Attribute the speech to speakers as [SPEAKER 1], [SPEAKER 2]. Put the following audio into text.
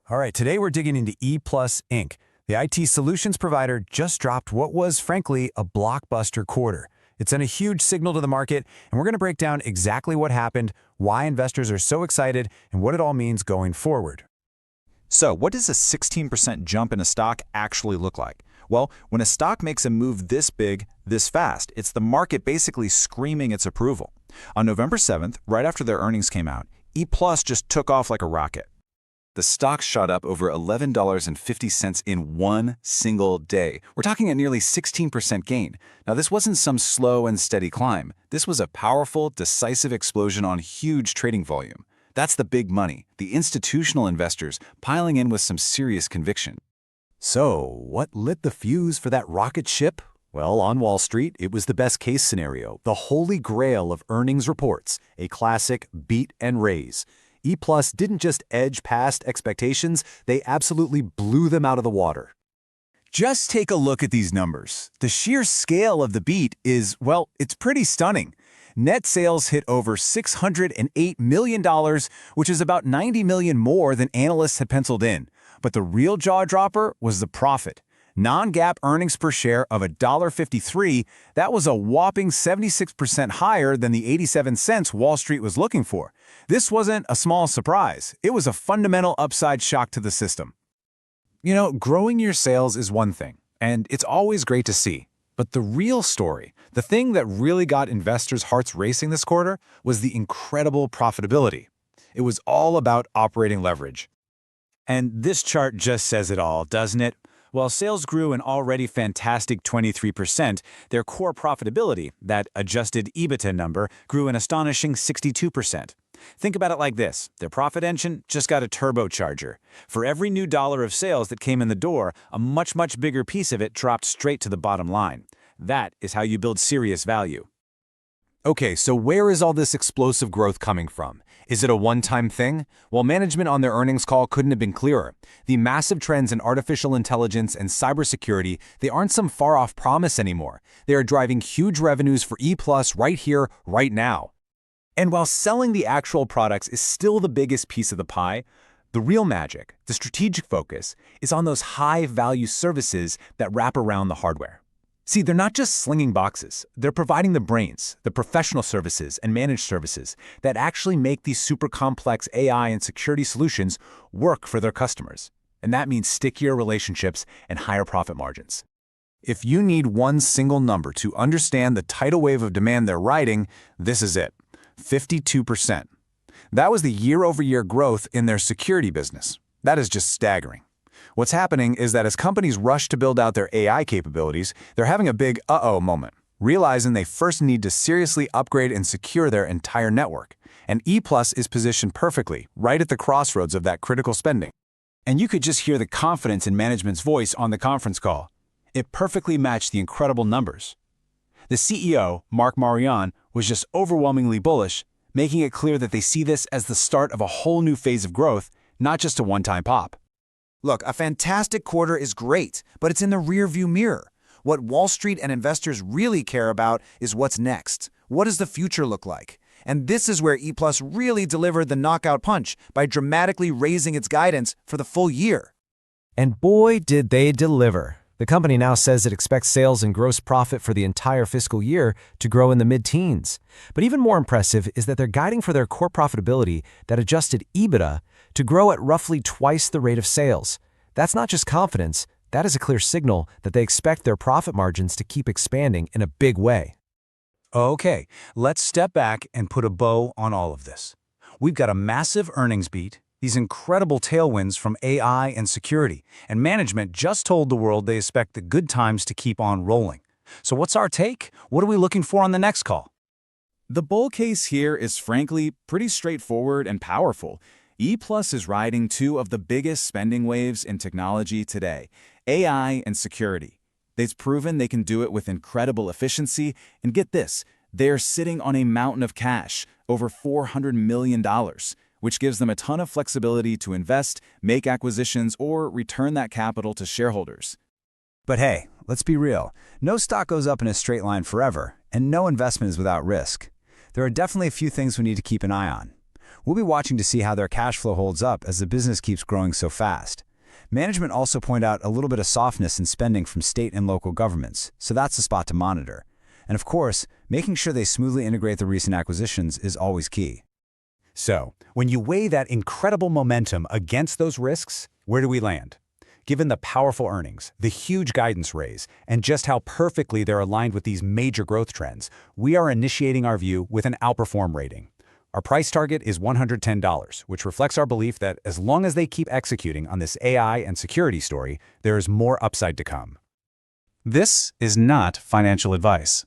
[SPEAKER 1] All right, today we're digging into ePlus Inc. The IT solutions provider just dropped what was, frankly, a blockbuster quarter. It sent a huge signal to the market, and we're going to break down exactly what happened, why investors are so excited, and what it all means going forward.
[SPEAKER 2] So, what does a 16% jump in a stock actually look like? Well, when a stock makes a move this big, this fast, it's the market basically screaming its approval. On November 7th, right after their earnings came out, ePlus just took off like a rocket. The stock shot up over $11.50 in one single day. We're talking a nearly 16% gain. Now, this wasn't some slow and steady climb. This was a powerful, decisive explosion on huge trading volume. That's the big money, the institutional investors piling in with some serious conviction.
[SPEAKER 1] So, what lit the fuse for that rocket ship? Well, on Wall Street, it was the best-case scenario, the holy grail of earnings reports, a classic beat and raise. ePlus didn't just edge past expectations, they absolutely blew them out of the water. Just take a look at these numbers. The sheer scale of the beat is, well, it's pretty stunning. Net sales hit over $608 million, which is about $90 million more than analysts had penciled in. But the real jaw-dropper was the profit. Non-GAAP earnings per share of $1.53, that was a whopping 76% higher than the 87 cents Wall Street was looking for. This wasn't a small surprise. It was a fundamental upside shock to the system. You know, growing your sales is one thing, and it's always great to see. But the real story, the thing that really got investors' hearts racing this quarter, was the incredible profitability. It was all about operating leverage. And this chart just says it all, doesn't it? While sales grew an already fantastic 23%, their core profitability, that adjusted EBITDA number, grew an astonishing 62%. Think about it like this. Their profit engine just got a turbocharger. For every new dollar of sales that came in the door, a much bigger piece of it dropped straight to the bottom line. That is how you build serious value. Okay, so where is all this explosive growth coming from? Is it a one-time thing? Well, management on their earnings call couldn't have been clearer. The massive trends in artificial intelligence and cybersecurity, they aren't some far-off promise anymore. They are driving huge revenues for ePlus right here, right now. And while selling the actual products is still the biggest piece of the pie, the real magic, the strategic focus, is on those high-value services that wrap around the hardware. See, they're not just slinging boxes. They're providing the brains, the professional services and managed services that actually make these super complex AI and security solutions work for their customers. And that means stickier relationships and higher profit margins. If you need one single number to understand the tidal wave of demand they're riding, this is it. 52%. That was the year-over-year growth in their security business. That is just staggering. What's happening is that as companies rush to build out their AI capabilities, they're having a big uh-oh moment, realizing they first need to seriously upgrade and secure their entire network. And ePlus is positioned perfectly, right at the crossroads of that critical spending. And you could just hear the confidence in management's voice on the conference call. It perfectly matched the incredible numbers. The CEO, Mark Marron, was just overwhelmingly bullish, making it clear that they see this as the start of a whole new phase of growth, not just a one-time pop.
[SPEAKER 3] Look, a fantastic quarter is great, but it's in the rearview mirror. What Wall Street and investors really care about is what's next. What does the future look like? And this is where ePlus really delivered the knockout punch by dramatically raising its guidance for the full year.
[SPEAKER 4] And boy, did they deliver. The company now says it expects sales and gross profit for the entire fiscal year to grow in the mid-teens. But even more impressive is that they're guiding for their core profitability, that adjusted EBITDA, to grow at roughly twice the rate of sales. That's not just confidence, that is a clear signal that they expect their profit margins to keep expanding in a big way.
[SPEAKER 1] Okay, let's step back and put a bow on all of this. We've got a massive earnings beat, these incredible tailwinds from AI and security, and management just told the world they expect the good times to keep on rolling. So what's our take? What are we looking for on the next call?
[SPEAKER 2] The bull case here is frankly pretty straightforward and powerful. ePlus is riding two of the biggest spending waves in technology today, AI and security. They've proven they can do it with incredible efficiency, and get this, they're sitting on a mountain of cash, over $400 million, which gives them a ton of flexibility to invest, make acquisitions, or return that capital to shareholders.
[SPEAKER 1] But hey, let's be real. No stock goes up in a straight line forever, and no investment is without risk. There are definitely a few things we need to keep an eye on.
[SPEAKER 2] We'll be watching to see how their cash flow holds up as the business keeps growing so fast. Management also point out a little bit of softness in spending from state and local governments, so that's a spot to monitor. And of course, making sure they smoothly integrate the recent acquisitions is always key.
[SPEAKER 1] So, when you weigh that incredible momentum against those risks, where do we land? Given the powerful earnings, the huge guidance raise, and just how perfectly they're aligned with these major growth trends, we are initiating our view with an outperform rating. Our price target is $110, which reflects our belief that as long as they keep executing on this AI and security story, there is more upside to come. This is not financial advice.